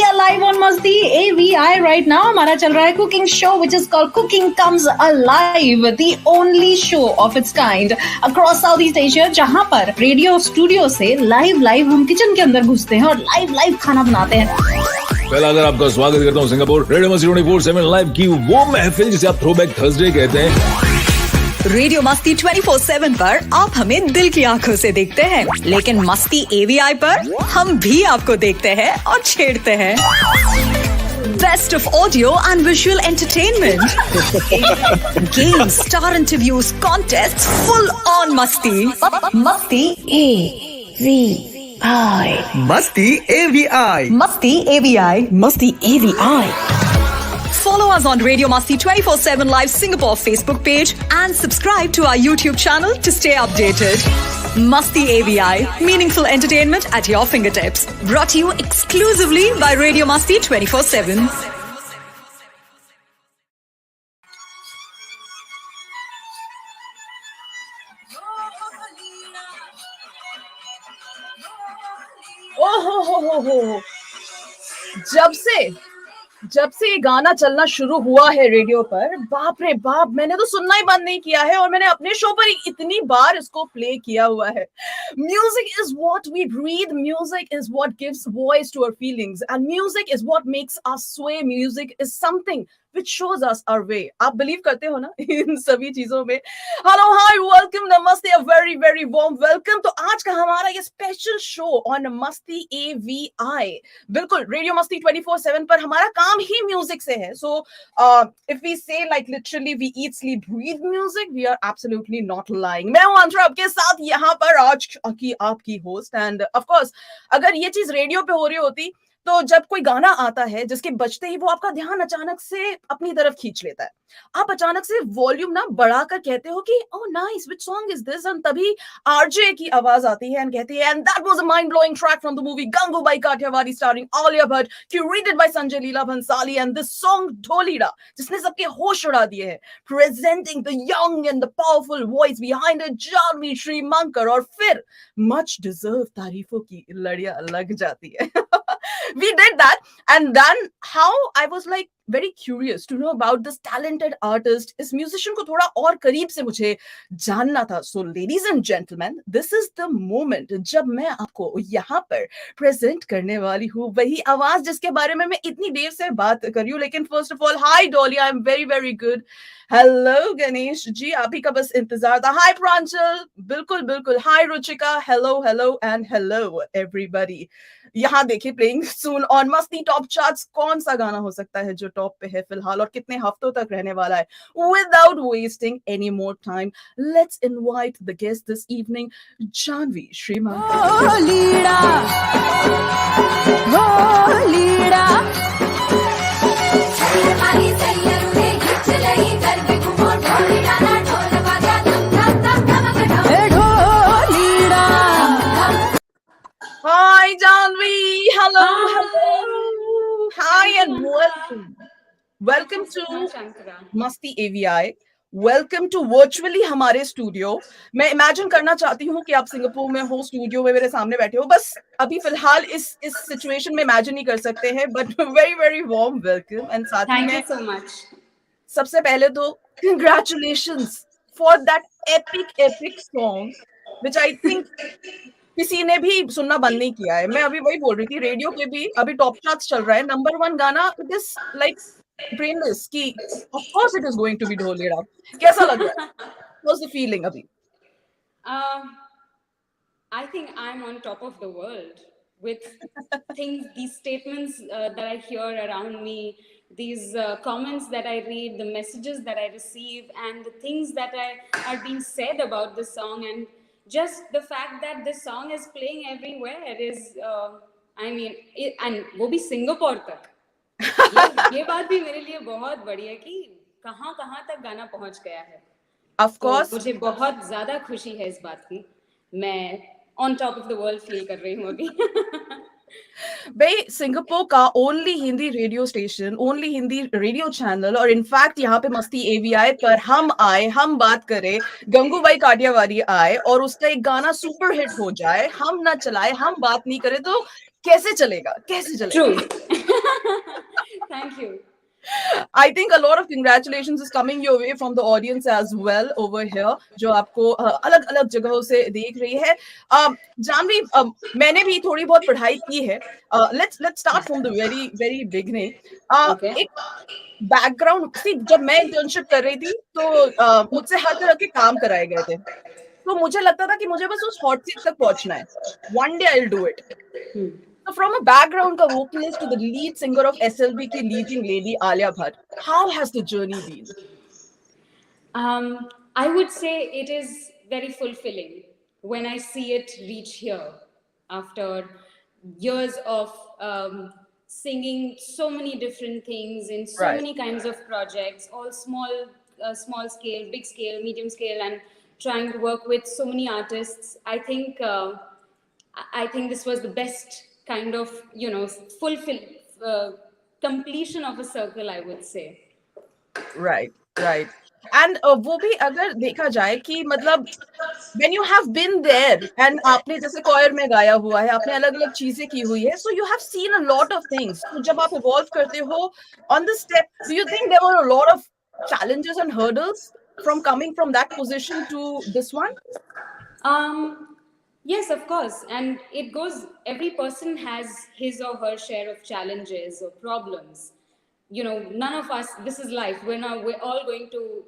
we are live on Masti AVI right now. हमारा चल रहा है cooking show which is called Cooking Comes Alive, the only show of its kind across Southeast Asia, जहाँ पर radio studio से live हम kitchen के अंदर घुसते हैं और लाइव खाना बनाते हैं। पहला अगर आपका स्वागत करता हूँ सिंगापुर रेडियो मस्ती 24/7 लाइव की वो महफिल जिसे आप थ्रोबैक थर्सडे कहते हैं। रेडियो मस्ती 24/7 पर आप हमें दिल की आंखों से देखते हैं, लेकिन मस्ती एवीआई पर हम भी आपको देखते हैं और छेड़ते हैं। Best of audio and visual entertainment, games, star interviews, contests, full on Masti. Masti AVI. Masti AVI. Masti AVI. Masti AVI. Follow us on Radio Masti 24/7 Live Singapore Facebook page and subscribe to our YouTube channel to stay updated. Masti AVI, meaningful entertainment at your fingertips. Brought to you exclusively by Radio Masti 24/7. ओहो जब से ये गाना चलना शुरू हुआ है radio पर, बाप रे बाप, मैंने तो सुनना ही बंद नहीं किया है और मैंने अपने शो पर इतनी बार इसको प्ले किया हुआ है। Music is what we breathe, music is what gives voice to our feelings and music is what makes us sway, music is something which shows us our way. आप believe करते हो ना इन सभी चीजों में? Hello, hi, welcome, namaste, a very very warm welcome. तो आज का हमारा ये special show on Masti AVI, बिल्कुल रेडियो मस्ती 24/7 पर हमारा काम ही म्यूजिक से है। So if we say like literally we eat, sleep, breathe music, we are absolutely not lying. मैं हूँ अंतरा आपके साथ यहाँ पर आज की आपकी होस्ट, एंड ऑफ कोर्स अगर ये चीज रेडियो पे हो रही होती तो जब कोई गाना आता है जिसके बजते ही वो आपका ध्यान अचानक से अपनी तरफ खींच लेता है, आप अचानक से वॉल्यूम ना बढ़ाकर कहते हो कि oh nice, which song is this, and तभी आरजे की आवाज आती है एंड कहती है and that was a mind blowing track from the movie Gangubai Kathiawadi starring Alia Bhatt, curated by Sanjay Leela Bhansali, and this song Dholida जिसने सबके होश उड़ा दिए हैं, presenting the young and the powerful voice behind it, Janvi Shrimankar, और फिर मच डिजर्व तारीफों की लड़ियां लग जाती है। We did that, and then how I was like very curious to know about this talented artist. इस musician को थोड़ा और करीब से मुझे जानना था. So ladies and gentlemen, this is the moment जब मैं आपको यहाँ पर present करने वाली हूँ वही आवाज जिसके बारे में मैं इतनी देर से बात कर रही हूँ. लेकिन first of all, hi Dolly, I'm very very good. Hello Ganesh ji, आप ही का बस इंतजार था. Hi प्रांजल, बिल्कुल बिल्कुल. Hi Ruchika, hello and hello everybody. यहाँ देखिए प्लेइंग सून ऑन मस्ती टॉप चार्ट्स, कौन सा गाना हो सकता है जो टॉप पे है फिलहाल और कितने हफ्तों तक रहने वाला है. Without wasting any more time, let's invite the guest this evening, Janvi Shrimankar. Hi Janvi, hello. Hi and welcome to Masti AVI. Welcome to virtually हमारे स्टूडियो. मैं इमेजिन करना चाहती हूँ कि आप सिंगापुर में हो, स्टूडियो में मेरे सामने बैठे हो. बस अभी फिलहाल इस सिचुएशन में इमेजिन नहीं कर सकते हैं, but very very warm welcome. And साथ ही में so much. सबसे पहले तो congratulations for that epic song which I think किसी ने भी सुनना बंद नहीं किया है. मैं अभी वही बोल रही थी, रेडियो पे भी अभी टॉप चार्ट्स चल रहा है, नंबर 1 गाना. इट इज लाइक ब्रेनलेस कि of course it is going to be Dholida. कैसा लग रहा है? व्हाट्स द फीलिंग अभी? I think I'm on top of the world with things, these statements that I hear around me, these comments that I read, the messages that I receive, and the things that are being said about this song, and just the fact that this song is playing everywhere is, I mean, and वो भी Singapore तक. ये बात भी मेरे लिए बहुत बड़ी है कि कहाँ तक गाना पहुंच गया है. Of course. तो मुझे बहुत ज्यादा खुशी है इस बात की. मैं on top of the world feel कर रही हूँ अभी. भाई सिंगापुर का only Hindi radio station, only Hindi radio channel, और इनफैक्ट यहाँ पे मस्ती एवीआई पर हम आए, हम बात करें, गंगूबाई काठियावाड़ी आए और उसका एक गाना सुपर हिट हो जाए, हम ना चलाए, हम बात नहीं करें तो कैसे चलेगा? True. Thank you. I think a lot of congratulations is coming your way from the audience as well over here, जो आपको अलग अलग जगहों से देख रही है. जानवी, मैंने भी थोड़ी बहुत पढ़ाई की है. Let's start from the very beginning. Okay. एक बैकग्राउंड सी, जब मैं इंटर्नशिप कर रही थी तो मुझसे हर तरह के काम कराए गए थे. तो मुझे लगता था कि मुझे बस उस हॉट सीट तक पहुंचना है. One day I'll do it. So from a background का vocalist to the lead singer of SLB की leading lady Alia Bhatt, how has the journey been? I would say it is very fulfilling when I see it reach here after years of singing so many different things in so Right. many kinds of projects, all small scale, big scale, medium scale, and trying to work with so many artists. I think this was the best kind of fulfill completion of a circle, I would say. Right, right. And वो भी अगर देखा जाए कि मतलब when you have been there and आपने जैसे choir में गाया हुआ है, आपने अलग अलग चीजें की हुई है, so you have seen a lot of things. तो जब आप evolve करते हो on the step, do you think there were a lot of challenges and hurdles from coming from that position to this one? Yes, of course. And it goes, every person has his or her share of challenges or problems. None of us, this is life. We're all going to,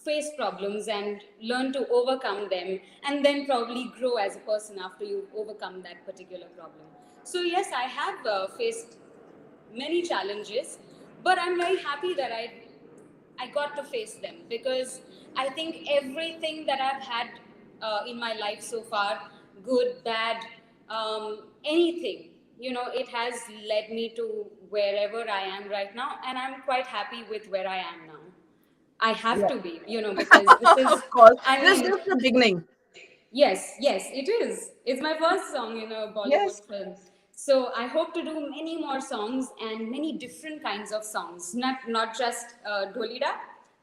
face problems and learn to overcome them and then probably grow as a person after you overcome that particular problem. So, yes, I have faced many challenges, but I'm very happy that I got to face them because I think everything that I've had in my life so far, good, bad, anything, it has led me to wherever I am right now, and I'm quite happy with where I am now. I have to be, because this is, Of course, I this is mean, just the beginning. yes, it is. It's my first song in a Bollywood Yes. film. So I hope to do many more songs and many different kinds of songs, not just Dholida.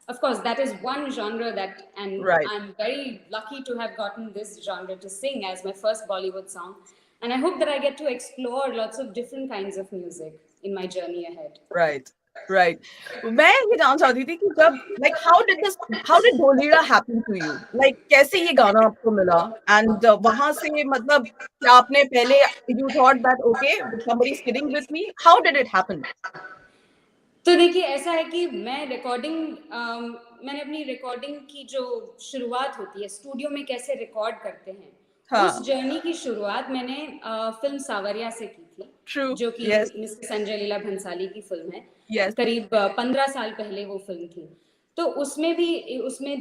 Of course, that is one genre and Right. I'm very lucky to have gotten this genre to sing as my first Bollywood song. And I hope that I get to explore lots of different kinds of music in my journey ahead. Right, right. मैं ये जानना चाहती थी कि जब how did Dholida happen to you? Like कैसे ये गाना आपको मिला? And वहाँ से मतलब क्या आपने पहले you thought that okay somebody's kidding with me? How did it happen? तो देखिए, ऐसा है कि मैंने अपनी रिकॉर्डिंग की जो शुरुआत होती है स्टूडियो में कैसे रिकॉर्ड करते हैं, हाँ. उस जर्नी की शुरुआत मैंने फिल्म सावरिया से की थी. True. जो कि Yes. मिस्टर संजय लीला भंसाली की फिल्म है. Yes. करीब 15 साल पहले वो फिल्म थी. तो उसमें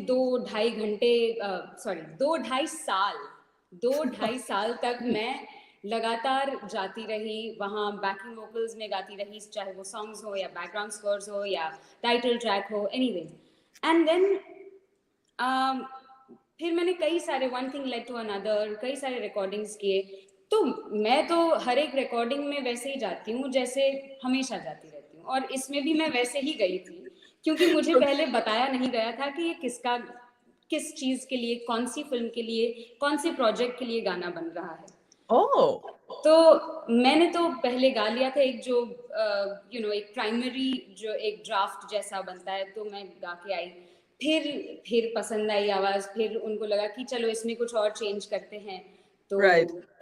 2-2.5 साल तक मैं लगातार जाती रही वहाँ, बैकिंग वोकल्स में गाती रही, चाहे वो सॉन्ग्स हो या बैकग्राउंड स्कोर्स हो या टाइटल ट्रैक हो, एनीथिंग. एंड देन फिर मैंने कई सारे one thing led to another, कई सारे रिकॉर्डिंग्स किए. तो मैं तो हर एक रिकॉर्डिंग में वैसे ही जाती हूँ जैसे हमेशा जाती रहती हूँ, और इसमें भी मैं वैसे ही गई थी क्योंकि मुझे पहले बताया नहीं गया था कि ये किस चीज़ के लिए, कौन सी फिल्म के लिए, कौन से प्रोजेक्ट के लिए गाना बन रहा है. तो मैंने तो पहले गा लिया था एक जो एक प्राइमरी जो एक ड्राफ्ट जैसा बनता है, तो मैं गा के आई. फिर पसंद आई आवाज़, फिर उनको लगा कि चलो इसमें कुछ और चेंज करते हैं, तो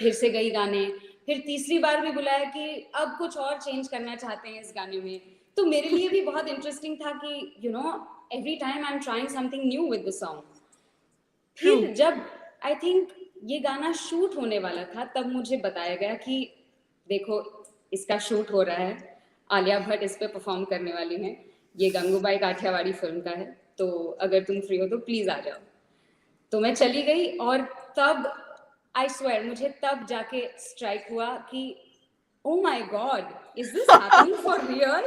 फिर से गई गाने. फिर तीसरी बार भी बुलाया कि अब कुछ और चेंज करना चाहते हैं इस गाने में. तो मेरे लिए भी बहुत इंटरेस्टिंग था कि every time I am trying something new with the song. फिर जब आई थिंक ये गाना शूट होने वाला था, तब मुझे बताया गया कि देखो इसका शूट हो रहा है, आलिया भट्ट इस पे परफॉर्म करने वाली हैं, ये गंगूबाई काठियावाड़ी फिल्म का है, तो अगर तुम फ्री हो तो प्लीज आ जाओ. तो मैं चली गई, और तब आई स्वेयर मुझे तब जाके स्ट्राइक हुआ कि oh my god, is this happening for real?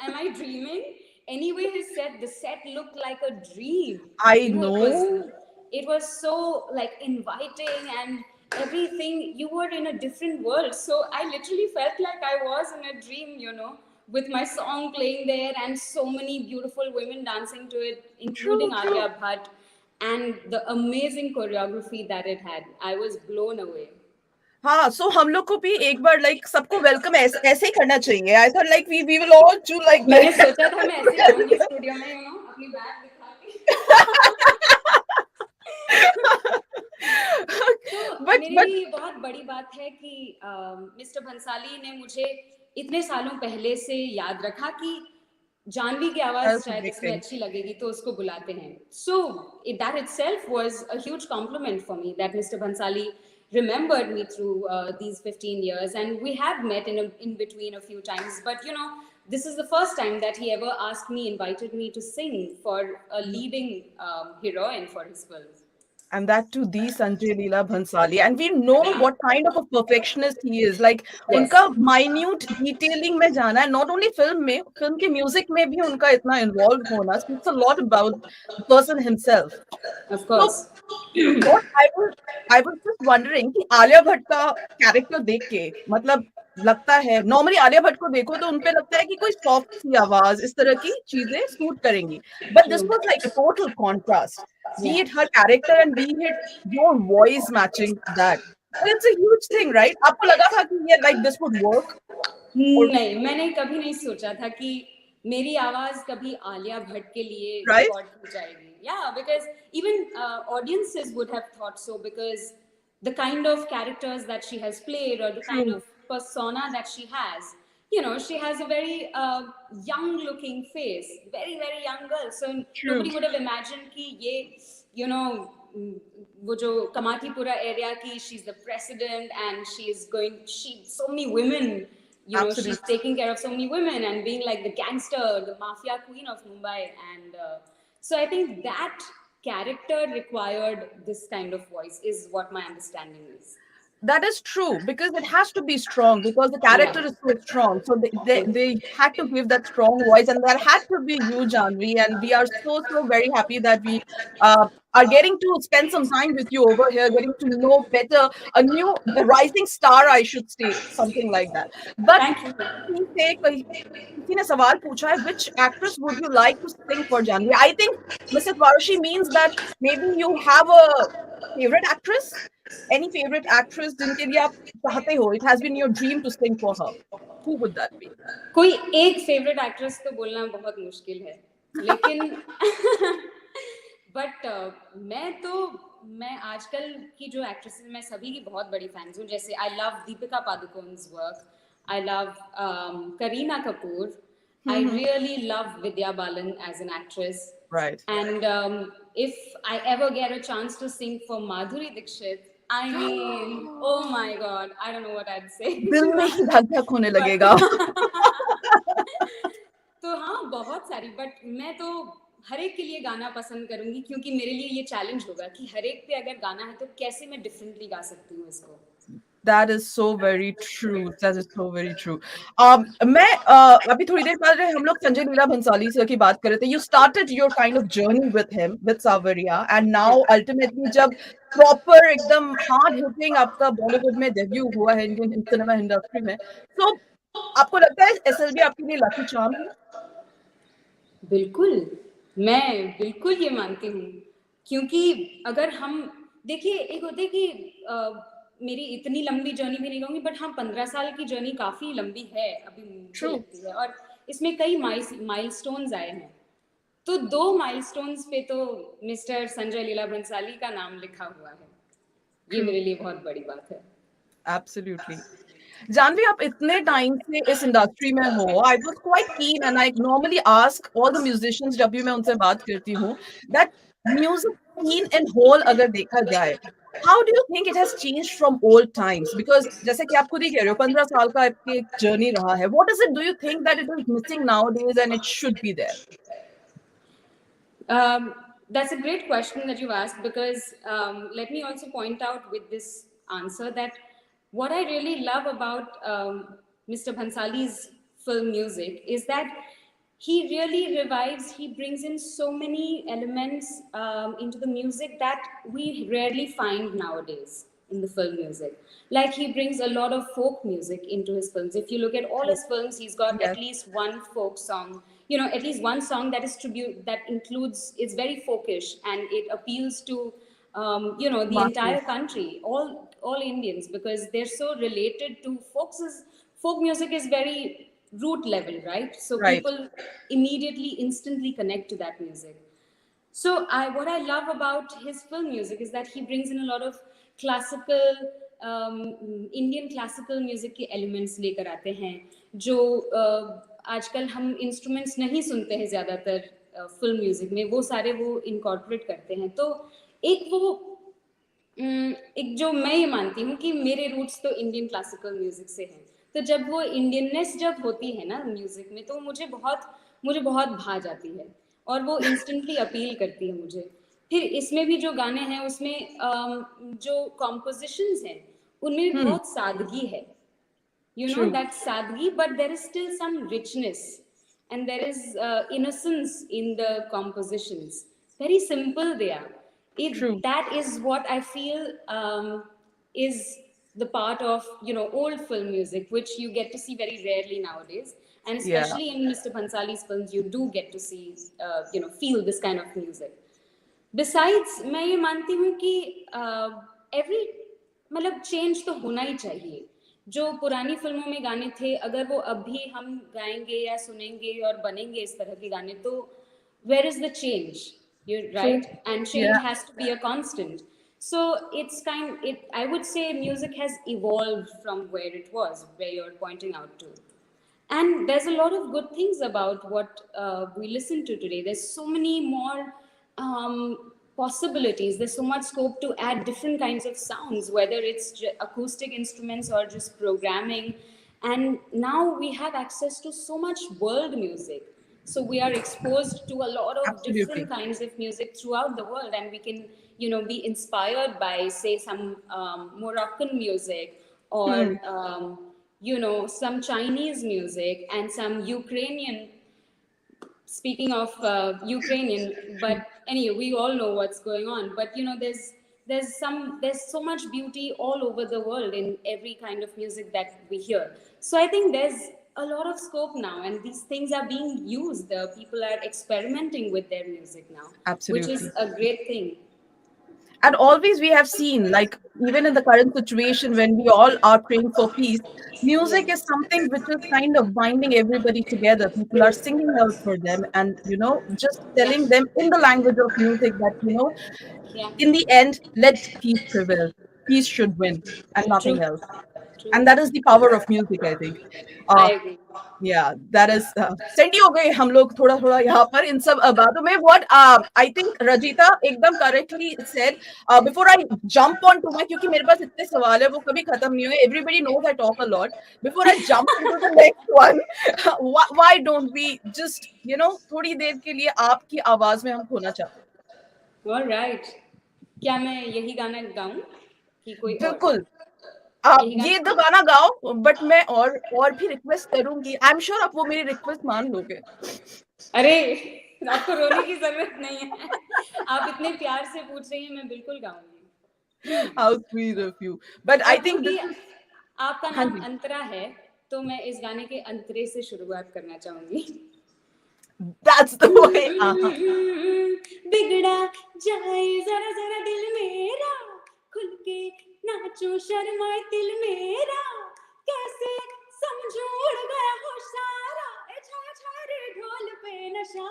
Am I dreaming? Anyway, he said the set looked like a dream. I know. It was so like inviting and everything. You were in a different world. So I literally felt like I was in a dream, with my song playing there and so many beautiful women dancing to it, including Alia Bhatt, and the amazing choreography that it had. I was blown away. हाँ, सो हम लोग को भी एक बार like सबको welcome ऐसे ही करना चाहिए. I thought like we will all do like मैंने दिस. सोचा था मैं ऐसे आऊंगी स्टूडियो में, अपनी बैग दिखा के. तो मेरे बट लिए ये बहुत बड़ी बात है कि मिस्टर भंसाली ने मुझे इतने सालों पहले से याद रखा कि जानवी की आवाज दैट्स अ शायद बिग इसमें थिंग. अच्छी लगेगी तो उसको बुलाते हैं. So that itself was a huge compliment for me that Mr. Bhansali remembered me through these 15 years, and we have met in between a few times, but this is the first time that he ever asked me, invited me to sing for a leading heroine for his films. And that too, the Sanjay Leela Bhansali. And we know what kind of a perfectionist he is. Like, Yes, उनका minute detailing में जाना है, not only film में, film के music में भी उनका इतना involved होना speaks a lot about the person himself. of So, course. what I was just wondering कि आलिया भट्ट का कैरेक्टर देख के मतलब लगता है नॉर्मली आलिया भट्ट को देखो तो उनपे लगता है कि कोई सॉफ्ट सी आवाज इस तरह की चीजें सूट करेंगी, but this True. Was like total contrast, be Yeah. it her character and be it your voice matching that. And it's a huge thing, right? आपको लगा था कि ये like this would work? Or, नहीं, मैंने कभी नहीं सोचा था कि मेरी आवाज कभी आलिया भट्ट के लिए right? रिकॉर्ड की जाएगी. Yeah, because even audiences would have thought so, because the kind of characters that she has played, or the kind True, of persona that she has, she has a very young looking face, very very young girl. So true, nobody would have imagined कि ये you know वो जो Kamathipura area की, she's the president and she so many women, she's absolutely. taking care of so many women and being like the gangster, the mafia queen of Mumbai. And so I think that character required this kind of voice, is what my understanding is. That is true because it has to be strong because the Yeah. character is so strong. So they had to give that strong voice, and that had to be you, Janvi. And we are so very happy that we are getting to spend some time with you over here, getting to know better a rising star, I should say, something like that. But Thank you. किसी से कहीं किसी ने सवाल पूछा है which actress would you like to sing for Janvi? I think Mrs. Varushi means that maybe you have a favorite actress. Any favorite actress जिनके लिए आप चाहते हो? It has been your dream to sing for her. Who would that be? कोई एक favourite actress तो बोलना बहुत मुश्किल है, लेकिन बट मैं आजकल की जो एक्ट्रेसेस, मैं सभी की बहुत बड़ी फैंस हूँ. जैसे I love Deepika पादुकोण's work, I love Kareena Kapoor, I really love Vidya Balan as an actress. Right. And if I ever get a chance to sing for Madhuri Dixit, I mean, oh my God, I don't know what I'd say. दिल में ही धक धक होने लगेगा. तो हाँ, बहुत सारी, बट मैं तो हर एक के लिए गाना पसंद करूंगी, क्योंकि मेरे लिए ये चैलेंज होगा कि हर एक पे अगर गाना है तो कैसे मैं डिफरेंटली गा सकती हूँ इसको. That is so very true. That is so very true. मैं अभी थोड़ी देर पहले हम लोग संजय लीला भंसाली सर की बात कर रहे थे. You started your kind of journey with him, with Savarya, and now ultimately जब proper एकदम hard hitting आपका बॉलीवुड में डेब्यू हुआ है इंडियन सिनेमा इंडस्ट्री में, so आपको लगता है SLB आपके लिए लकी चार्म है? बिल्कुल, मैं बिल्कुल ये मानती हूँ, क्योंकि अगर हम देखिए, एक होते है कि मेरी इतनी लंबी जर्नी भी नहीं कहूँगी, बट हाँ 15 साल की जर्नी काफी लंबी है अभी मुझे लगती है, और इसमें कई माइलस्टोन्स आए हैं. तो 2 माइलस्टोन्स पे तो मिस्टर संजय लीला भंसाली का नाम लिखा हुआ है. ये मेरे लिए बहुत बड़ी बात है. Absolutely. जानवी, आप इतने टाइम से इस इंडस्ट्री में हो. I was quite keen and I normally ask all the musicians जब भी मैं उनसे बात करती हूँ that music scene in whole अगर देखा जाए, how do you think it has changed from old times? Because जैसे कि आप खुद ही कह रहे हो 15 साल का आपकी एक जर्नी रहा है. What is it do you think that it is missing nowadays and it should be there? That's a great question that you asked, because let me also point out with this answer that what I really love about Mr. Bhansali's film music is that he really revives, he brings in so many elements into the music that we rarely find nowadays in the film music. Like, he brings a lot of folk music into his films. If you look at all his films, he's got Yes. at least one folk song, at least one song that is tribute, that includes, it's very folkish and it appeals to the Masses. entire country, all Indians, because they're so related to folk music is very root level, right? So Right. people immediately, instantly connect to that music. So what I love about his film music is that he brings in a lot of classical Indian classical music के elements लेकर आते हैं, जो आजकल हम instruments नहीं सुनते हैं ज़्यादातर film music में, वो सारे वो incorporate करते हैं. तो एक जो मैं ये मानती हूँ कि मेरे रूट्स तो इंडियन क्लासिकल म्यूजिक से हैं, तो जब वो इंडियननेस जब होती है ना म्यूजिक में, तो मुझे बहुत भा जाती है और वो इंस्टेंटली अपील करती है मुझे. फिर इसमें भी जो गाने हैं उसमें जो कॉम्पोजिशंस हैं उनमें भी बहुत सादगी है, you know, that sadgi, but there is still some richness and there is innocence in the compositions. Very simple they are. That is what I feel is the part of, you know, old film music, which you get to see very rarely nowadays, and especially in Mr. Bhansali's films you do get to see you know, feel this kind of music. Besides, मैं ये मानती हूँ कि every मतलब change तो होना ही चाहिए. जो पुरानी फिल्मों में गाने थे, अगर वो अब भी हम गाएंगे या सुनेंगे और बनेंगे इस तरह के गाने, तो where is the change? You're right, and change has to be a constant. So I would say music has evolved from where it was, where you're pointing out to. And there's a lot of good things about what we listen to today. There's so many more possibilities. There's so much scope to add different kinds of sounds, whether it's acoustic instruments or just programming. And now we have access to so much world music. So we are exposed to a lot of different kinds of music throughout the world, and we can, you know, be inspired by, say, some Moroccan music or, you know, some Chinese music and some Ukrainian. Speaking of Ukrainian, but anyway, we all know what's going on. But you know, there's so much beauty all over the world in every kind of music that we hear. So I think there's a lot of scope now, and these things are being used. People are experimenting with their music now, which is a great thing. And always we have seen, like, even in the current situation when we all are praying for peace, music is something which is kind of binding everybody together. People are singing out for them and, you know, just telling them in the language of music that, you know, in the end, let peace prevail. Peace should win and nothing else. And that is the power of music, I think. I agree. Yeah, that is senti हो गए हम लोग थोड़ा थोड़ा यहाँ पर इन सब बातों में. What I think Rajita एकदम correctly said, before I jump on to my, क्योंकि मेरे पास इतने सवाल है वो कभी खत्म नहीं हुए. Everybody knows I talk a lot. Before I jump into the next one, why don't we just, you know, थोड़ी देर के लिए आपकी आवाज में हम खोना चाहते हैं. All right. क्या मैं यही गाना गाऊं कि कोई और? बिल्कुल. आप ये तो गाना गाओ, बट मैं और भी रिक्वेस्ट करूंगी. आई एम श्योर आप वो मेरी रिक्वेस्ट मान लोगे. अरे आपको रोने की जरूरत नहीं है. आप इतने प्यार से पूछ रही हैं, मैं बिल्कुल गाऊंगी. How sweet of you. But I think आपका नाम अंतरा है, तो मैं इस गाने के अंतरे से शुरुआत करना चाहूंगी. That's the way. बिगड़ा जाए जरा जरा दिल मेरा, खुल के नाचो शर्माए दिल मेरा, कैसे समझो उड़ गया हो सारा, छाया छाया रे ढोल पे नशा,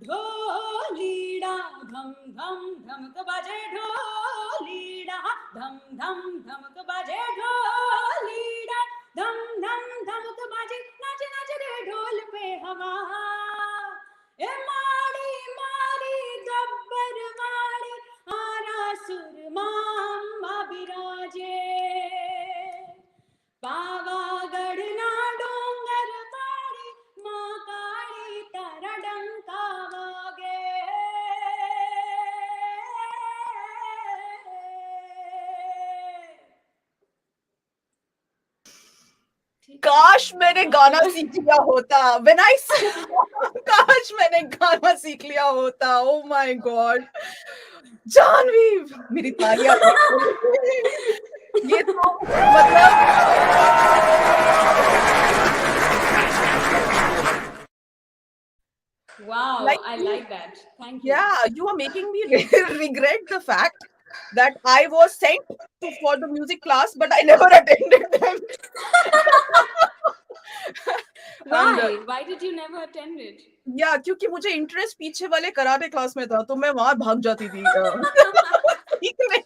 ढोलीड़ा धम धम धमक बाजे, ढोलीड़ा धम धम धमक बाजे, ढोलीड़ा धम धम धमक बाजे, नाचे नाचे रे ढोल पे हवा, ए माड़ी माड़ी गब्बर माड़ी आरा सुरमा बिराजे, पावागढ़ ना डोंगर पाड़ी, माँ काली तारा डंका वागे. काश मैंने गाना सीख लिया होता. When I काश मैंने गाना सीख लिया होता. Oh my God. जानवी मेरी तालियां. ये तो मतलब wow, I like that. Thank you. Yeah, you are making me regret the fact that I was sent to for the music class, but I never attended them. And Why did you never attend it? या क्योंकि मुझे interest पीछे वाले karate class में था, तो मैं वहां भाग जाती थी सीखने।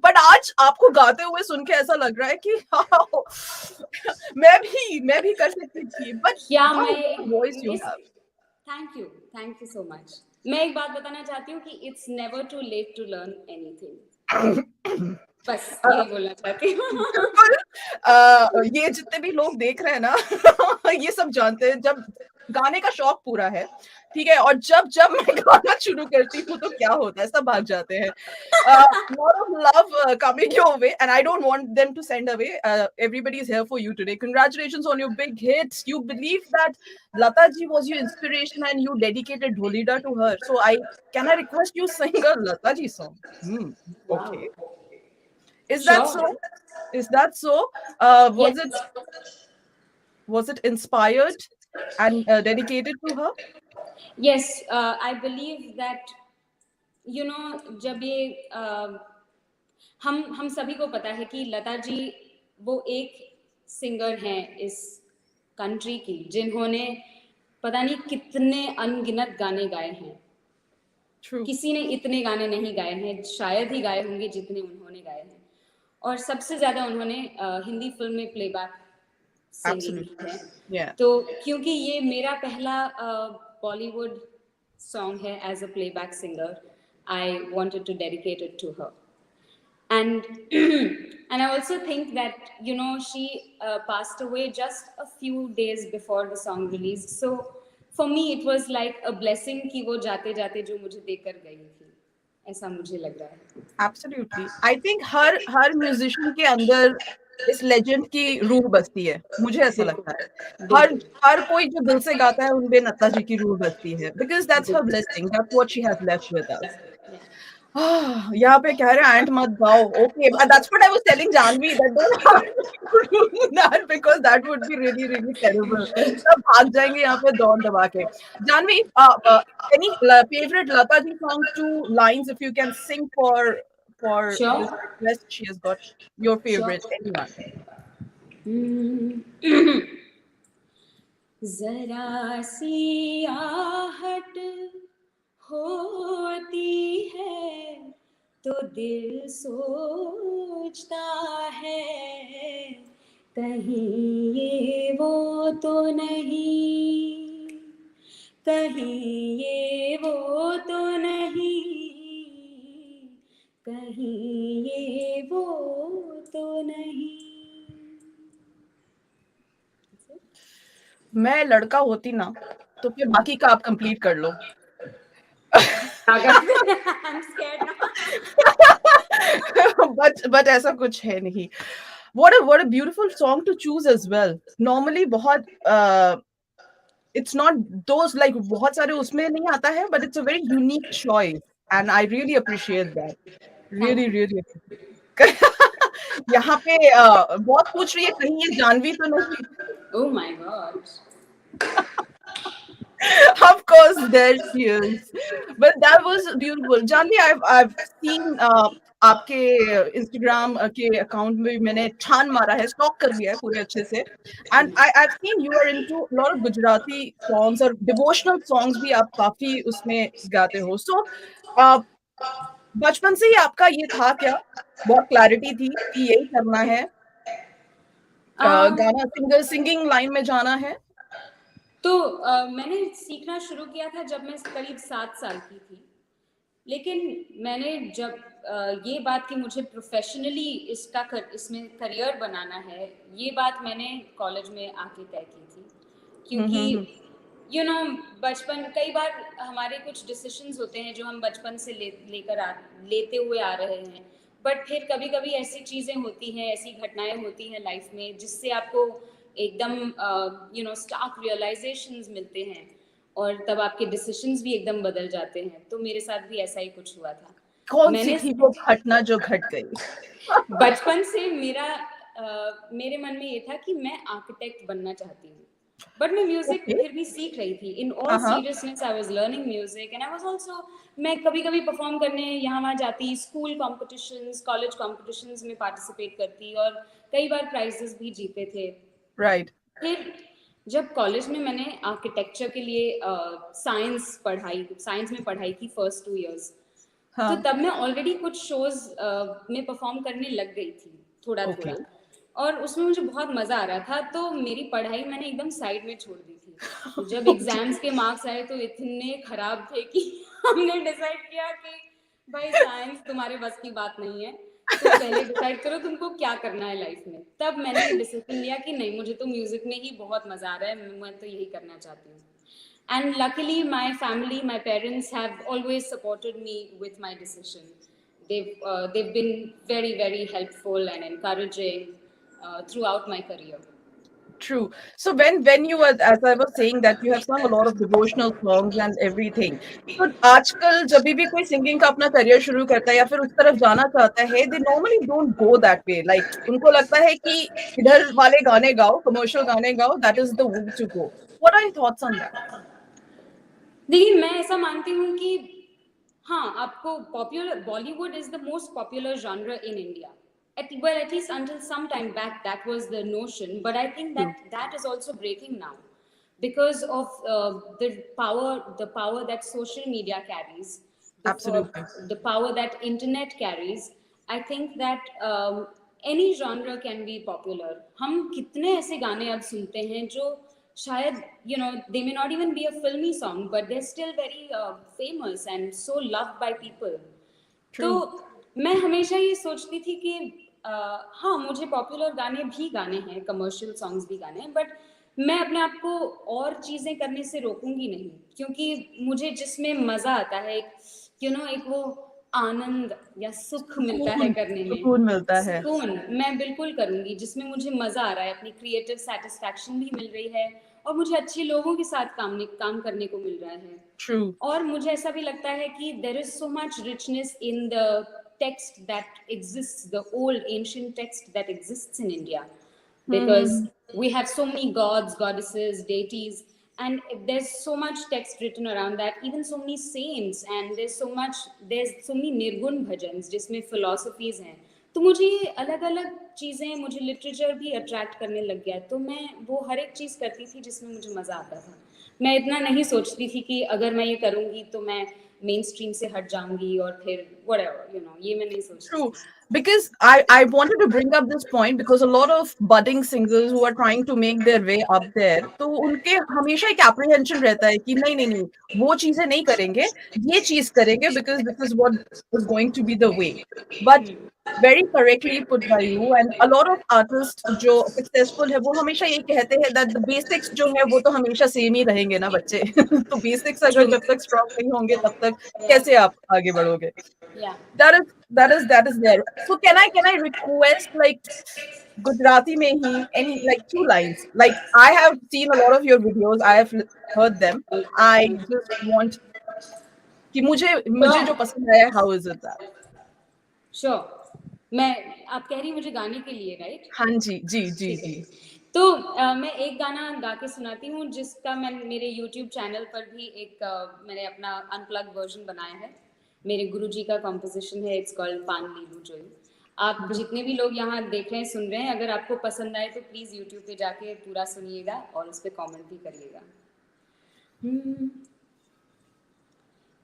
बट आज आपको गाते हुए सुन के ऐसा लग रहा है कि हाँ, मैं भी कर सकती थी। बट क्या voice you have. Thank you so much. मैं एक बात बताना चाहती हूँ कि it's never too late to learn anything. बस यही बोलना चाहती हूँ। बिल्कुल। ये जितने भी लोग देख रहे हैं ना ये सब जानते हैं जब गाने का शौक पूरा है, ठीक है, और जब जब मैं गाना शुरू करती हूँ तो क्या होता है, सब भाग जाते हैं। Lot of love coming your way, and I don't want them to send away. Everybody is here for you today. Congratulations on your big hits. You believe that Lata ji was your inspiration and you dedicated Dholida to her. So can I request you sing a Lata ji song? Okay. Is that so? Sure. Is that so? Was Yes. it inspired and dedicated to her? Yes, I believe that जब ये हम सभी को पता है कि लता जी वो एक सिंगर हैं इस कंट्री की जिन्होंने पता नहीं कितने अनगिनत गाने गाए हैं। True. किसी ने इतने गाने नहीं गाए हैं, शायद ही गाए होंगे जितने उन्होंने गाए हैं। और सबसे ज्यादा उन्होंने हिंदी फिल्म में प्लेबैक सिंगिंग की है। Yeah. तो क्योंकि ये मेरा पहला बॉलीवुड सॉन्ग है as a playback singer, I wanted to dedicate it to her. And and I also think that she passed away just a few days before the song released. So for me it was like a blessing कि वो जाते जाते जो मुझे देकर गई थी, ऐसा मुझे लग रहा है। Absolutely. I think her musician के अंदर इस लेजेंड की रूह बसती है, मुझे ऐसा लगता है। हर कोई जो दिल से गाता है उनमें लता जी की रूह बसती है, because that's her blessing, that's what she has left with us. यहाँ पे कह रहे हैं एंट मत गाओ। Okay, that's what I was telling Janvi, that don't have to do that because that would be really really terrible. सब भाग जाएंगे यहाँ पे दौड़ दबा के। Janvi, any favorite Lata ji song, 2 lines if you can sing for Sure. this request she has got, your favorite, anyone. जरा सी आहट होती है तो दिल सोचता है, कहीं ये वो तो नहीं, कहीं ये वो तो नहीं, कहीं ये वो तो नहीं। मैं लड़का होती ना तो फिर बाकी का आप कंप्लीट कर लो। I'm scared now. but ऐसा कुछ है नहीं। What a beautiful song to choose as well. Normally बहुत it's not those like बहुत सारे उसमें नहीं आता है, but it's a very unique choice and I really appreciate that. Really really यहाँ पे बहुत पूछ रही है कहीं ये जानवी तो नहीं। Oh my God. Of course there she is, but that was beautiful. Janvi, I've seen आपके Instagram के account में मैंने छान मारा है, stalk कर लिया है पूरे अच्छे से, and I've seen you are into a lot of Gujarati songs और devotional songs भी आप काफी उसमें गाते हो। So बचपन से ही आपका ये था क्या, बहुत क्लैरिटी थी कि यही करना है, गाना सिंगिंग लाइन में जाना है? तो मैंने सीखना शुरू किया था जब मैं करीब 7 साल की थी, लेकिन मैंने जब ये बात कि मुझे प्रोफेशनली इसमें करियर बनाना है, ये बात मैंने कॉलेज में आके तय की थी, क्योंकि बचपन कई बार हमारे कुछ डिसीजंस होते हैं जो हम बचपन से लेते हुए आ रहे हैं, बट फिर कभी कभी ऐसी चीज़ें होती हैं, ऐसी घटनाएं होती हैं लाइफ में जिससे आपको एकदम स्टार्क रियलाइजेशंस मिलते हैं और तब आपके डिसीजंस भी एकदम बदल जाते हैं। तो मेरे साथ भी ऐसा ही कुछ हुआ था। कौन सी थी वो घटना जो घट गई? बचपन से मेरे मन में ये था कि मैं आर्किटेक्ट बनना चाहती हूँ। बट मैं म्यूजिक Okay. फिर भी सीख रही थी. In all seriousness I was learning music and I was also, मैं कभी कभी परफॉर्म करने यहाँ वहाँ जाती, स्कूल कॉम्पिटिशन्स, कॉलेज कॉम्पिटिशन्स में पार्टिसिपेट करती और कई बार प्राइजेस भी जीते थे. Right. फिर जब कॉलेज में मैंने आर्किटेक्चर के लिए साइंस में पढ़ाई की फर्स्ट 2 इयर्स, तो हाँ. तब मैं ऑलरेडी कुछ शोज में परफॉर्म करने लग गई थी थोड़ा Okay. थोड़ा, और उसमें मुझे बहुत मजा आ रहा था, तो मेरी पढ़ाई मैंने एकदम साइड में छोड़ दी थी. तो जब एग्जाम्स के मार्क्स आए तो इतने खराब थे कि हमने डिसाइड किया कि भाई साइंस तुम्हारे बस की बात नहीं है, तुम पहले डिसाइड करो तुमको क्या करना है लाइफ में. तब मैंने डिसीजन लिया कि नहीं, मुझे तो म्यूजिक में ही बहुत मजा आ रहा है, मैं तो यही करना चाहती हूँ. And luckily, my family, my parents have always supported me with my decision. They've been very, very helpful and encouraging throughout my career. True. So when you were, as I was saying, that you have sung a lot of devotional songs and everything. So आजकल जब भी कोई singing का अपना career शुरू करता है या फिर उस तरफ जाना चाहता है, they normally don't go that way. Like उनको लगता है कि इधर वाले गाने गाओ, कमर्शियल गाने गाओ, that is the way to go. What are your thoughts on that? देखिए, मैं ऐसा मानती हूँ कि हाँ, आपको popular, Bollywood is the most popular genre in India. At least until some time back, that was the notion. But I think True. that is also breaking now because of the power that social media carries, Absolutely. the power that internet carries. I think that any genre can be popular. हम कितने ऐसे गाने अब सुनते हैं जो शायद they may not even be a filmy song, but they're still very famous and so loved by people. तो True. मैं हमेशा ये सोचती थी कि हाँ, मुझे पॉपुलर गाने भी गाने हैं, कमर्शियल सॉन्ग्स भी गाने हैं, बट मैं अपने आप को और चीज़ें करने से रोकूंगी नहीं, क्योंकि मुझे जिसमें मज़ा आता है, एक वो आनंद या सुख मिलता है सुकून करने में, सुकून मिलता है. सुकून, मैं बिल्कुल करूंगी जिसमें मुझे मज़ा आ रहा है, अपनी क्रिएटिव सेटिस्फैक्शन भी मिल रही है और मुझे अच्छे लोगों के साथ काम करने को मिल रहा है. True. और मुझे ऐसा भी लगता है कि there is so much richness in the text that exists, the old ancient text that exists in India, because we have so many gods, goddesses, deities, and there's so much text written around that, even so many saints, and there's so many nirgun bhajans जिसमें philosophies हैं. तो मुझे ये अलग अलग चीज़ें, मुझे literature भी अट्रैक्ट करने लग गया, तो मैं वो हर एक चीज़ करती थी जिसमें मुझे मज़ा आता था. मैं इतना नहीं सोचती थी कि अगर मैं ये करूँगी तो मैं मेन स्ट्रीम से हट जाऊंगी और फिर whatever, ये मैं नहीं सोचती True. थी. Because I wanted to bring up this point because a lot of budding singers who are trying to make their way up there, तो उनके हमेशा एक apprehension रहता है कि नहीं नहीं नहीं, वो चीजें नहीं करेंगे, ये चीज करेंगे because this is what is going to be the way. But very correctly put by you, and a lot of artists जो successful है वो हमेशा ये कहते हैं that the basics जो है वो तो हमेशा same ही रहेंगे ना बच्चे. तो basics अगर जब तक strong नहीं होंगे तब तक कैसे आप आगे बढ़ोगे? Yeah. That is there. So can I request like Gujarati mein hi any like 2 lines? Like I have seen a lot of your videos. I have heard them. I just want कि मुझे जो पसंद आया, how is it that? Sure. आप कह रही मुझे गाने के लिए, राइट? हाँ जी जी जी ठीक है, जी. तो मैं एक गाना गा के सुनाती हूँ जिसका मैं मेरे YouTube चैनल पर भी मैंने अपना अनप्लग वर्जन बनाया है. मेरे गुरुजी का कॉम्पोजिशन है, इट्स कॉल्ड पान लीलू जोई. आप जितने भी लोग यहाँ देख रहे हैं, सुन रहे हैं, अगर आपको पसंद आए तो प्लीज YouTube पे जाके पूरा सुनिएगा और उस पर कॉमेंट भी करिएगा.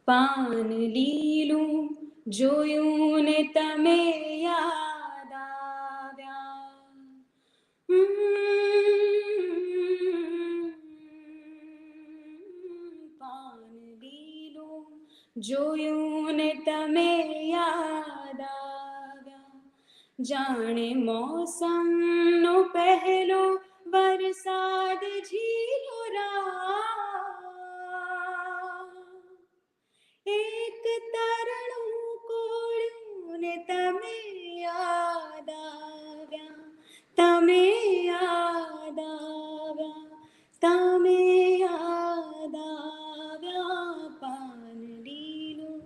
पान लीलू जोयूं ने तमे याद आव्या. पान लीलू जोयूं ने तमे याद आव्या. जाने मौसम नो पहलो वरसाद झीलो रा. एक तरણું કોળ્યું ને તમે યાદ આવ્યા, તમે યાદ આવ્યા, તમે યાદ આવ્યા. પાન લીલું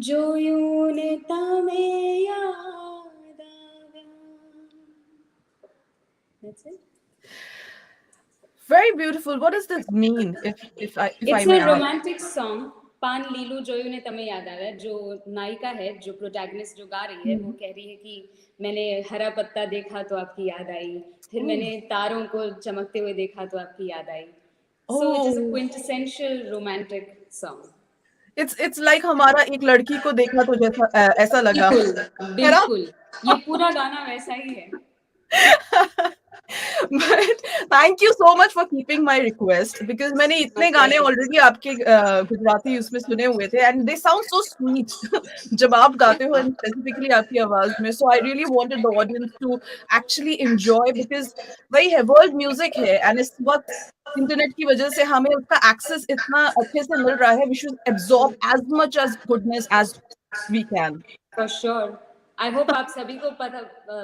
જોયું ને તમે યાદ આવ્યા. That's it. Very beautiful. What does this mean, if I it's may a ask? Romantic song. पान लीलू जोयू ने तमें याद आ रहा है, जो नायिका है, जो प्रोटैगनिस्ट जो गा रही है, वो कह रही है कि मैंने हरा पत्ता देखा तो आपकी याद आई, फिर मैंने तारों को चमकते हुए देखा तो आपकी याद आई. So it is a Oh, quintessential romantic song. it's like हमारा एक लड़की को देखा तो जैसा ऐसा लगा, बिल्कुल, है ना? बिल्कुल. ये पूरा गाना वैसा ही है. But thank you so much for keeping my request, because मैंने My इतने गाने pleasure. ऑलरेडी आपके गुजराती उसमें सुने हुए थे, and they sound so sweet जब आप गाते हो, and specifically आपकी आवाज में. So I really wanted the audience to actually enjoy, because वही है, world music है, and इस वक्त इंटरनेट की वजह से हमें उसका एक्सेस इतना अच्छे से मिल रहा है. We should absorb as much as goodness as we can. For sure. I hope आप सभी को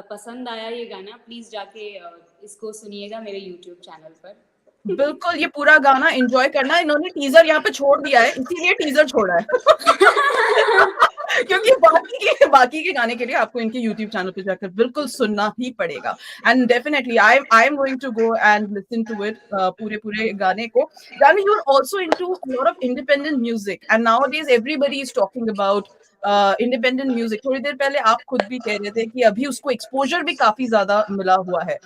पसंद आया ये गाना. प्लीज जाके इसको सुनिएगा मेरे यूट्यूब चैनल पर. बिल्कुल, ये पूरा गाना एन्जॉय करना. इन्होंने टीज़र यहाँ पे छोड़ दिया है, इसीलिए टीज़र छोड़ा है. क्योंकि बाकी के गाने के लिए आपको इनके यूट्यूब चैनल पे जाकर बिल्कुल सुनना ही पड़ेगा. And definitely I am going to go and listen to it, पूरे गाने को. Janhvi, you are also into a lot of independent music, and nowadays everybody is talking about independent music. थोड़ी देर पहले आप खुद भी कह रहे थे कि अभी उसको एक्सपोजर भी काफी ज्यादा मिला हुआ है.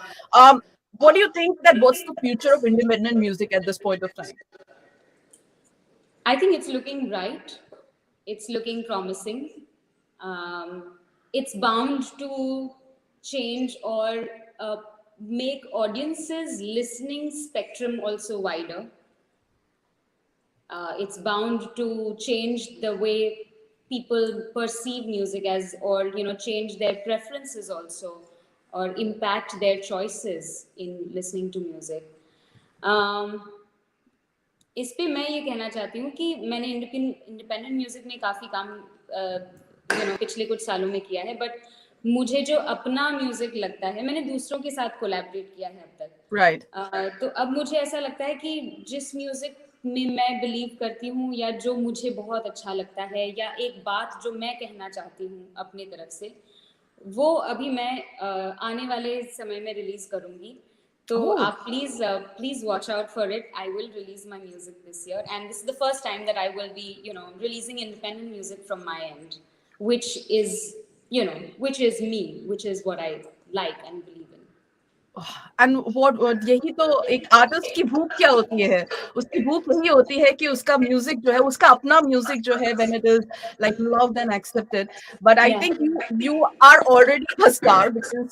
What do you think that what's the future of independent music at this point of time? I think it's looking bright. It's looking promising. It's bound to change or make audiences listening spectrum also wider. It's bound to change the way people perceive music as, or change their preferences also, or impact their choices in listening to music. इस पे मैं ये कहना चाहती हूँ कि मैंने independent music में काफ़ी काम पिछले कुछ सालों में किया है, बट मुझे जो अपना म्यूजिक लगता है, मैंने दूसरों के साथ कोलैबोरेट किया है अब तक. Right. तो अब मुझे ऐसा लगता है कि जिस म्यूजिक में मैं बिलीव करती हूँ, या जो मुझे बहुत अच्छा लगता है, या एक बात जो मैं कहना चाहती हूँ अपनी तरफ से, वो अभी मैं आने वाले समय में रिलीज करूँगी. तो आप please watch out for it. I will release my music this year, and this is the first time that I will be releasing independent music from my and, which is me, which is what I like and believe in. And what यही तो एक artist की भूख क्या होती है, उसकी भूख यही होती है कि उसका म्यूजिक जो है, उसका अपना म्यूजिक जो है, when it is like loved and accepted. But I Yeah. think you are already a star, because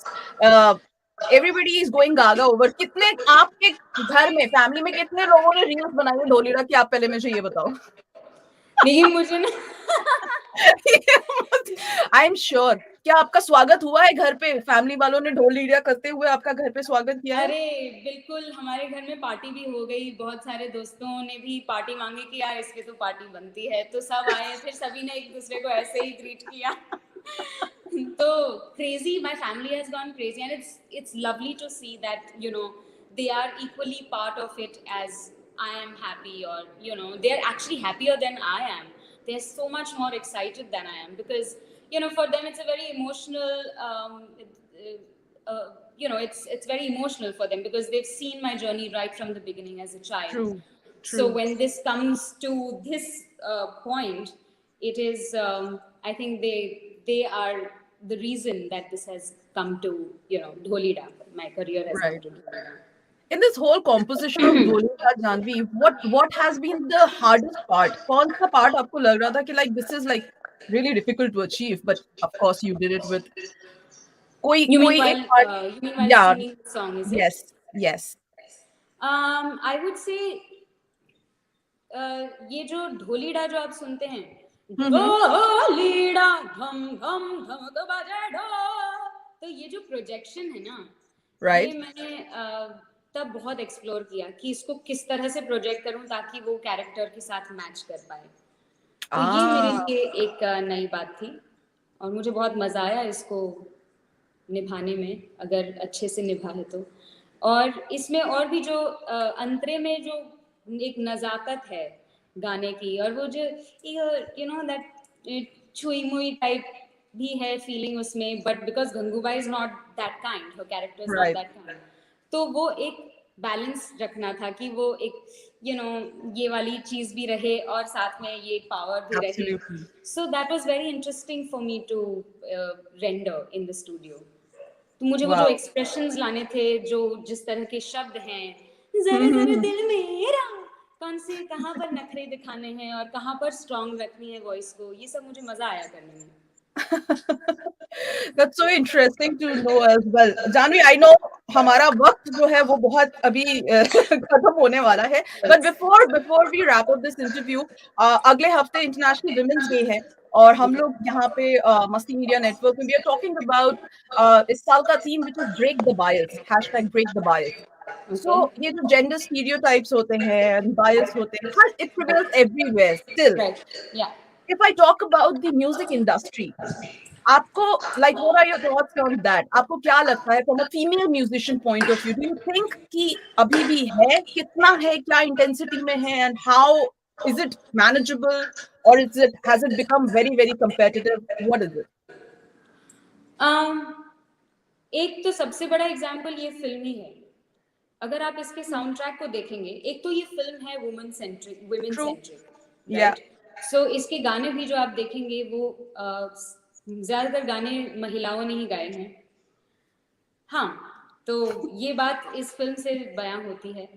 everybody is going gaga over. कितने आपके घर में, फैमिली में कितने लोगों ने रील्स बनाई है ढोलीडा की? आप पहले मुझे ये बताओ. नहीं, मुझे ना आई एम श्योर. क्या आपका स्वागत हुआ है घर पे? फैमिली वालों ने ढोल लीडिया करते हुए आपका घर पे स्वागत किया है? अरे बिल्कुल, हमारे घर में पार्टी भी हो गई. बहुत सारे दोस्तों ने भी पार्टी मांगी कि यार इसके तो पार्टी बनती है, तो सब आए, फिर सभी ने एक दूसरे को ऐसे ही ग्रीट किया. तो crazy, my family has gone crazy, and it's lovely to see that they are equally part of it as I am happy, or they are actually happier than I am. They're so much more excited than I am, because for them it's a very emotional it's very emotional for them, because they've seen my journey right from the beginning as a child. True. So when this comes to this point, it is I think they are the reason that this has come to Dholida. My career has come to Dholida. In this whole composition of Dholida, Janvi, what has been the hardest part? कौन सा part आपको लग रहा था कि like this is like really difficult to achieve, but of course you did it with कोई You mean एक while part? Yeah. singing the song, is it? Yes. I would say ये जो ढोलीडा जो आप सुनते हैं, ढोलीडा धम धम धमक बजे ढोल, तो ये जो प्रोजेक्शन है ना, Right. ये मैंने तब बहुत एक्सप्लोर किया कि इसको किस तरह से प्रोजेक्ट करूं ताकि वो कैरेक्टर के साथ मैच कर पाए. तो ये मेरे लिए एक नई बात थी, और मुझे बहुत मजा आया इसको निभाने में, अगर अच्छे से निभा है तो. और इसमें और भी जो अंतरे में जो एक नजाकत है गाने की, और वो जो दैट छुई मुई टाइप भी है फीलिंग उसमें, but because Gangubai is not that kind, her character is not that kind, तो वो एक बैलेंस रखना था कि वो एक ये वाली चीज भी रहे और साथ में ये पावर भी रहे. Absolutely. So that was very interesting for me to render in the studio. तो मुझे वो जो Wow. एक्सप्रेशंस लाने थे, जो जिस तरह के शब्द हैं, जरा जरा दिल मेरा, कौन से कहाँ पर नखरे दिखाने हैं और कहाँ पर स्ट्रांग रखनी है वॉइस को, ये सब मुझे मजा आया करने में. That's so interesting to know as well. Janvi, I know हमारा वक्त जो है वो बहुत अभी खत्म होने वाला है. But before we wrap up this interview, अगले हफ्ते इंटरनेशनल वुमेन्स डे है और हम लोग यहाँ पे मस्ती मीडिया नेटवर्क में we are talking about इस साल का theme which is break the bias, #break the bias. So ये जो जेंडर स्टीरियोटाइप्स होते हैं, बायस होते हैं, हर it prevails everywhere still. Right. या If I talk about the music industry, आपको like what are your thoughts on that? आपको क्या लगता है from a female musician point of view? Do you think कि अभी भी है, कितना है, क्या intensity में है, and how is it manageable or has it become very very competitive? What is it? एक तो सबसे बड़ा एग्जाम्पल ये फिल्म ही है. अगर आप इसके साउंड ट्रैक को देखेंगे, एक तो ये फिल्म है वुमेन सेंट्रिक. Yeah. सो इसके गाने भी जो आप देखेंगे वो ज्यादातर गाने महिलाओं ने ही गाए हैं. हाँ, तो ये बात इस फिल्म से बयां होती है.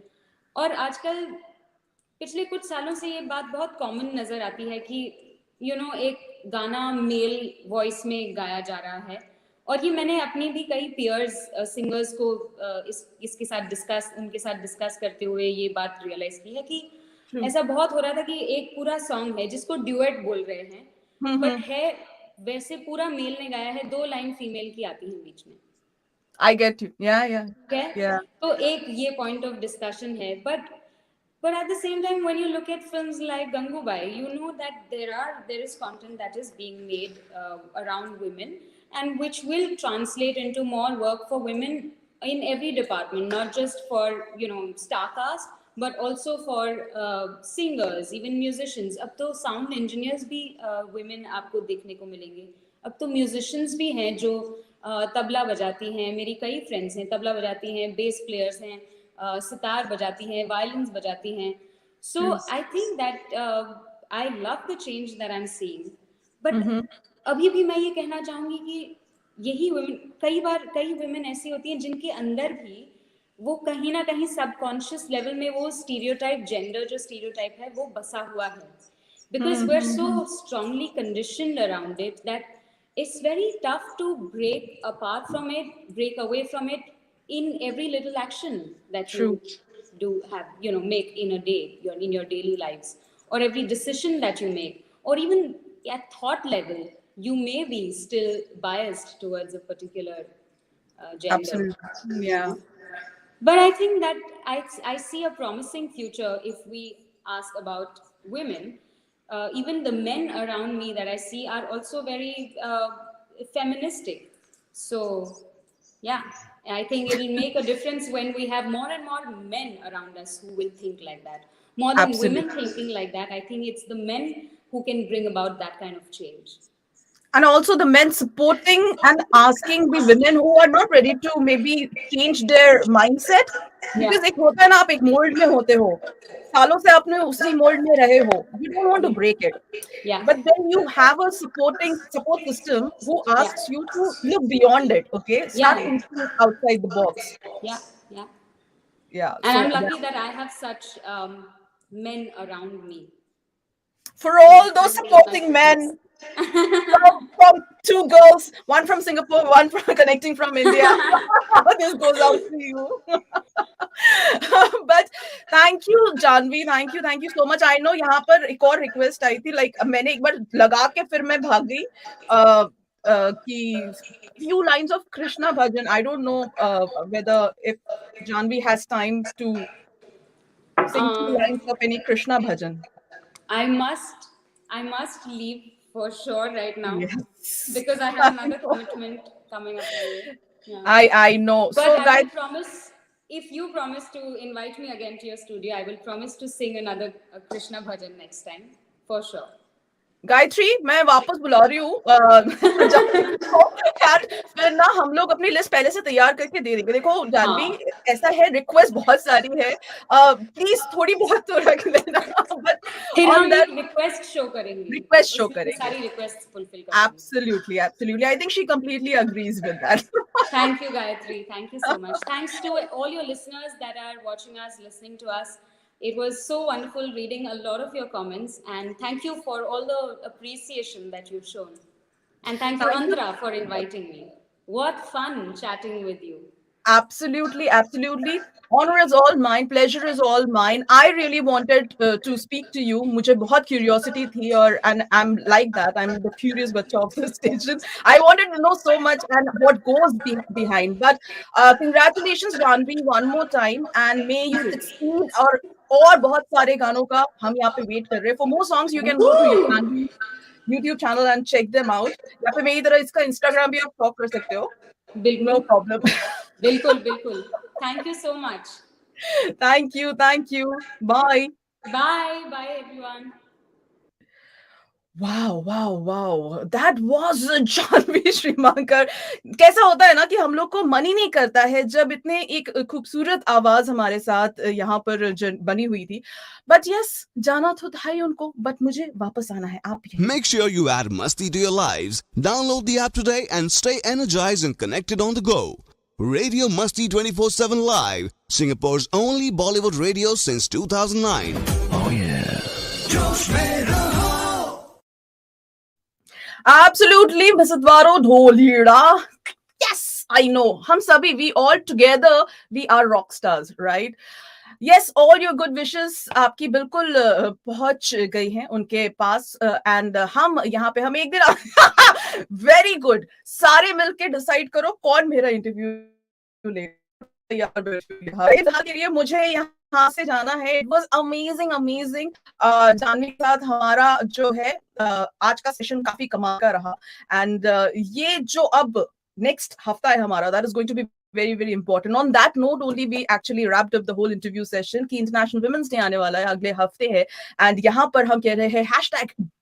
और आजकल पिछले कुछ सालों से ये बात बहुत कॉमन नजर आती है कि एक गाना मेल वॉइस में गाया जा रहा है. और ये मैंने अपनी भी कई पियर्स सिंगर्स को उनके साथ डिस्कस करते हुए ये बात रियलाइज की है कि ऐसा बहुत हो रहा था कि एक पूरा सॉन्ग है जिसको ड्यूएट बोल रहे हैं, बट है वैसे पूरा मेल ने गाया है, 2 लाइन फीमेल की आती है बीच में. I get you. Yeah. Okay? तो एक ये पॉइंट ऑफ डिस्कशन है. But at the same time, when you look at films like Gangubai, you know that there is content that is being made around women, and which will translate into more work for women in every department, not just for star cast, but also for singers, even musicians. अब तो sound engineers भी women आपको देखने को मिलेंगे. अब तो musicians भी हैं जो तबला बजाती हैं. मेरी कई फ्रेंड्स हैं तबला बजाती हैं, बेस प्लेयर्स हैं, सितार बजाती हैं, वायलिन्स बजाती हैं. So I think that I love the change that I am seeing. But अभी भी मैं ये कहना चाहूंगी कि यही कई वुमेन ऐसी होती हैं जिनके अंदर भी वो कहीं ना कहीं सबकॉन्शियस लेवल में वो स्टीरियोटाइप, जेंडर जो स्टीरियोटाइप है वो बसा हुआ है. Because we are so strongly conditioned around it that it's very tough to break away from it in every little action that you do make in a day, in your daily lives, or every decision that you make, or even at thought level you may be still biased towards a particular gender. Absolutely. Yeah. But I think that I see a promising future if we ask about women. Even the men around me that I see are also very feministic. So, yeah, I think it will make a difference when we have more and more men around us who will think like that. More than women thinking like that, I think it's the men who can bring about that kind of change. And also the men supporting and asking the women who are not ready to maybe change their mindset. Because एक होता है ना, आप एक mould में होते हो, सालों से आपने उसी मोल्ड में रहे हो, you don't want to break it. Yeah. But then you have a support system who asks you to look beyond it. Okay, start thinking outside the box. Yeah. And so, I'm lucky that I have such men around me. For all those supporting men. from 2 girls, one from Singapore, one from connecting from India. This goes out to you. But thank you, Janvi. Thank you so much. I know यहाँ पर एक और request आई थी, like मैंने एक बार लगा के फिर मैं भाग गई कि few lines of Krishna bhajan. I don't know whether if Janvi has time to sing 2 lines of any Krishna bhajan. I must leave for sure right now. Yes. Because I have another commitment coming up. Yeah. I know. But so I guys, will promise, if you promise to invite me again to your studio, I will promise to sing another Krishna bhajan next time, for sure. Gayatri, मैं वापस बुला रही हूँ फिर ना हम लोग अपनी लिस्ट पहले से तैयार करके दे देंगे। देखो जानवी, ऐसा है, रिक्वेस्ट बहुत सारी है, प्लीज थोड़ी बहुत तो रख लेना। फिर हम रिक्वेस्ट शो करेंगे, सारी रिक्वेस्ट फुलफिल करेंगे। Absolutely. I think she completely agrees with that. Thank you, Gayatri. Thank you so much. Thanks to all your listeners that are watching us, listening to us. It was so wonderful reading a lot of your comments, and thank you for all the appreciation that you've shown. And thank you, Antara, for inviting me. What fun chatting with you. Absolutely. Honor is all mine. Pleasure is all mine. I really wanted to speak to you. मुझे बहुत curiosity थी and I'm like that. I'm the curious बच्चा of the station. I wanted to know so much and what goes behind. But congratulations, Janvi, one more time, and may you succeed. और बहुत सारे गानों का हम यहाँ पे वेट कर रहे हैं. For more songs, you can go to your YouTube channel and check them out. या फिर मेरी तरह इसका Instagram भी आप talk कर सकते हो. No problem. बिल्कुल. Thank you so much. Thank you. Bye everyone. Wow. That was Janvi Srimankar. कैसा होता है ना कि हम लोग को मन ही नहीं करता है जब इतने एक खूबसूरत आवाज हमारे साथ यहाँ पर बनी हुई थी. But yes, जाना तो था ही उनको, but मुझे वापस आना है. आप Make sure you add Masti to your lives. Download the app today and stay energized and connected on the go. Radio Masti 24/7 Live, Singapore's only Bollywood radio since 2009. Oh yeah. Absolutely, Mr. Dholida. Yes, I know. हम सभी, we all together, we are rock stars, right? Yes, all your good wishes आपकी बिल्कुल पहुंच गई हैं उनके पास, and हम यहाँ पे हम एक दिन very good, सारे मिलके डिसाइड करो कौन मेरा इंटरव्यू ले. के लिए मुझे यहाँ से जाना है. It was amazing. जानवी के साथ हमारा जो है आज का सेशन काफी कमाल का रहा, and ये जो अब नेक्स्ट हफ्ता है हमारा, that is going to be very, very important. On that note only, we actually wrapped up the whole interview session कि International Women's Day आने वाला है, अगले हफ्ते है, and यहाँ पर हम कह रहे हैं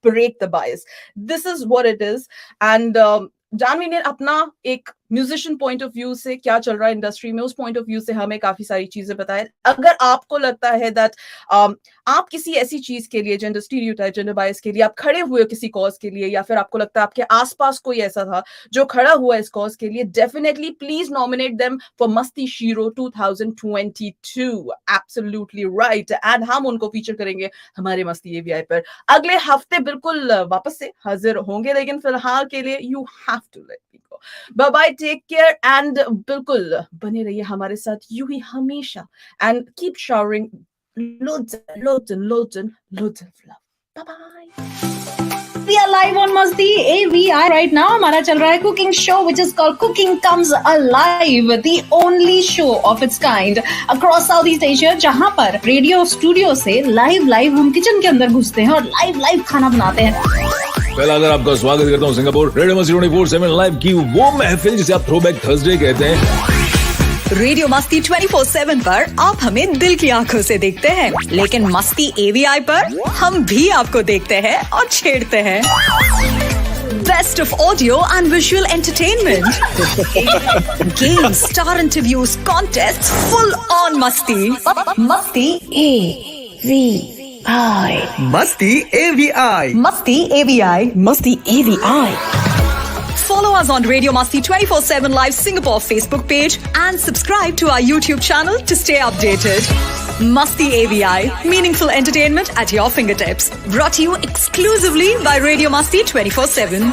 #BreakTheBias. This is what it is, and Janvi ने अपना एक म्यूजिशियन पॉइंट ऑफ व्यू से क्या चल रहा है इंडस्ट्री में, उस पॉइंट ऑफ व्यू से हमें काफी सारी चीजें बताएं. अगर आपको लगता है दैट आप किसी ऐसी चीज के लिए, जेंडर स्टीरियोटाइप, जेंडर बायस के लिए आप खड़े हुए हो किसी कॉज के लिए, या फिर आपको लगता है आपके आसपास कोई ऐसा था जो खड़ा हुआ इस कॉज के लिए, definitely please nominate them for मस्ती शीरो 2022. Absolutely right. एंड हम उनको फीचर करेंगे हमारे मस्ती एवीआई पर अगले हफ्ते. बिल्कुल वापस से हाजिर होंगे, लेकिन फिलहाल के लिए you have to let me go. Bye bye, take care, and बिल्कुल बने रहिए हमारे साथ यूं ही हमेशा, and keep showering loads of love. Bye-bye. We are live on Masti AVI right now. हमारा चल रहा है cooking show which is called Cooking Comes Alive, the only show of its kind across Southeast Asia, जहाँ पर radio studio से live हम kitchen के अंदर घुसते हैं और लाइव खाना बनाते हैं. पहला अगर आपका स्वागत करता हूँ सिंगापुर रेडियो मस्ती 24/7 लाइव की वो महफिल जिसे आप थ्रोबैक थर्सडे कहते हैं. रेडियो मस्ती 24/7 पर आप हमें दिल की आंखों से देखते हैं, लेकिन मस्ती एवीआई पर हम भी आपको देखते हैं और छेड़ते हैं. Best of audio and visual entertainment. Games, star interviews, contests, full on Masti. Masti AVI. Masti AVI. Masti AVI. Masti AVI. Follow us on Radio Masti 24/7 Live Singapore Facebook page and subscribe to our YouTube channel to stay updated. Masti AVI, meaningful entertainment at your fingertips. Brought to you exclusively by Radio Masti 24/7.